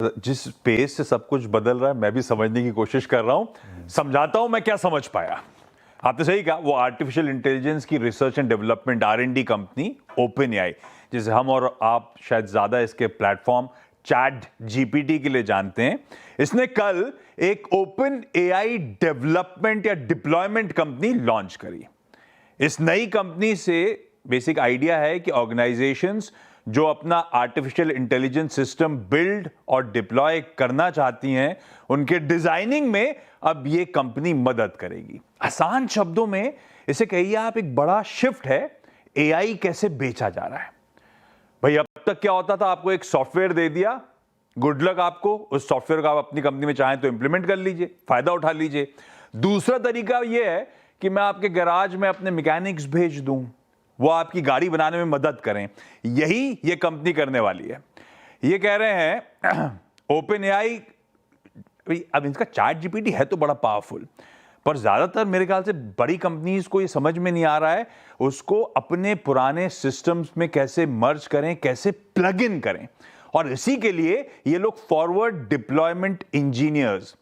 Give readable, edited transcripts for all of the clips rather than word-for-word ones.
जिस पेस से सब कुछ बदल रहा है मैं भी समझने की कोशिश कर रहा हूं, समझाता हूं मैं क्या समझ पाया। आपने सही कहा, वो आर्टिफिशियल इंटेलिजेंस की research and development R and D company OpenAI, जिसे हम और आप शायद ज्यादा इसके प्लेटफॉर्म चैट जीपीटी के लिए जानते हैं, इसने कल एक ओपन एआई डेवलपमेंट या डिप्लॉयमेंट कंपनी लॉन्च करी। इस नई कंपनी से बेसिक आइडिया है कि ऑर्गेनाइजेशंस जो अपना आर्टिफिशियल इंटेलिजेंस सिस्टम बिल्ड और डिप्लॉय करना चाहती हैं, उनके डिजाइनिंग में अब ये कंपनी मदद करेगी। आसान शब्दों में इसे कहिए आप, एक बड़ा शिफ्ट है एआई कैसे बेचा जा रहा है। भाई अब तक क्या होता था, आपको एक सॉफ्टवेयर दे दिया, गुड लक आपको, उस सॉफ्टवेयर को आप अपनी कंपनी में चाहें तो इंप्लीमेंट कर लीजिए, फायदा उठा लीजिए। दूसरा तरीका यह है कि मैं आपके गैराज में अपने मैकेनिक्स भेज दूं, वो आपकी गाड़ी बनाने में मदद करें। यही ये कंपनी करने वाली है। ये कह रहे हैं ओपन एआई, अब इनका चैट जीपीटी है तो बड़ा पावरफुल, पर ज्यादातर मेरे ख्याल से बड़ी कंपनीज को ये समझ में नहीं आ रहा है उसको अपने पुराने सिस्टम्स में कैसे मर्ज करें, कैसे प्लग इन करें। और इसी के लिए ये लोग फॉरवर्ड डिप्लॉयमेंट इंजीनियर्स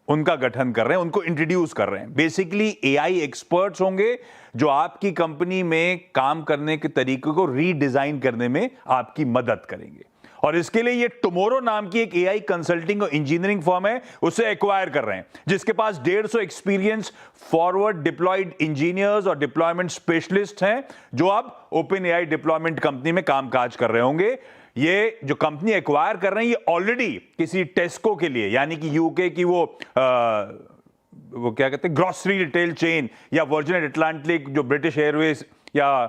उनका गठन कर रहे हैं, उनको इंट्रोड्यूस कर रहे हैं। बेसिकली एआई एक्सपर्ट्स होंगे जो आपकी कंपनी में काम करने के तरीके को रीडिजाइन करने में आपकी मदद करेंगे। और इसके लिए ये टुमारो नाम की एक एआई कंसल्टिंग और इंजीनियरिंग फर्म है, उसे एक्वायर कर रहे हैं, जिसके पास 150 एक्सपीरियंस फॉरवर्ड डिप्लॉयड इंजीनियर्स और डिप्लॉयमेंट स्पेशलिस्ट हैं, जो अब ओपन एआई डिप्लॉयमेंट कंपनी में कामकाज कर रहे होंगे। ये जो कंपनी एक्वायर कर रहे हैं, ये ऑलरेडी किसी टेस्को के लिए, यानी कि यूके की वो क्या कहते हैं, ग्रोसरी रिटेल चेन, या वर्जिन अटलांटिक जो ब्रिटिश एयरवेज या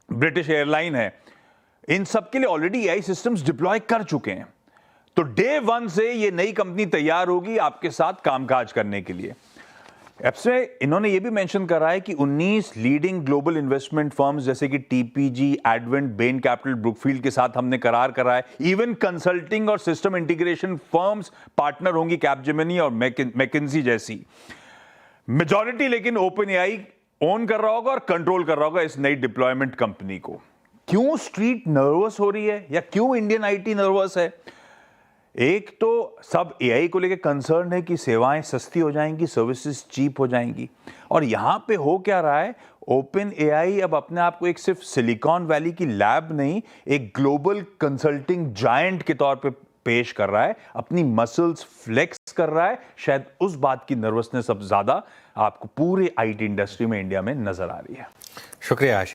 ब्रिटिश एयरलाइन है, इन सब के लिए ऑलरेडी एआई सिस्टम्स डिप्लॉय कर चुके हैं। तो डे वन से ये नई कंपनी तैयार होगी आपके साथ कामकाज करने के लिए। अब से इन्होंने ये भी मेंशन करा है कि 19 लीडिंग ग्लोबल इन्वेस्टमेंट फर्म्स जैसे कि TPG, advent, Ben capital, Brookfield के साथ हमने करार करा है। इवन कंसल्टिंग और सिस्टम इंटीग्रेशन फर्म्स पार्टनर होंगी, कैपजेमिनी और मैकिन्जी जैसी। मेजॉरिटी लेकिन ओपन एआई ओन कर रहा होगा और कंट्रोल कर रहा होगा इस नई डिप्लॉयमेंट कंपनी को। क्यों स्ट्रीट नर्वस हो रही है, या क्यों इंडियन आईटी नर्वस है? एक तो सब एआई को लेकर कंसर्न है कि सेवाएं सस्ती हो जाएंगी, सर्विसेज चीप हो जाएंगी। और यहां पे हो क्या रहा है, ओपन एआई अब अपने आप को एक सिर्फ सिलिकॉन वैली की लैब नहीं, एक ग्लोबल कंसल्टिंग जायंट के तौर पे पेश कर रहा है, अपनी मसल्स फ्लेक्स कर रहा है। शायद उस बात की नर्वसनेस अब ज्यादा आपको पूरे आईटी इंडस्ट्री में इंडिया में नजर आ रही है। शुक्रिया आशीष।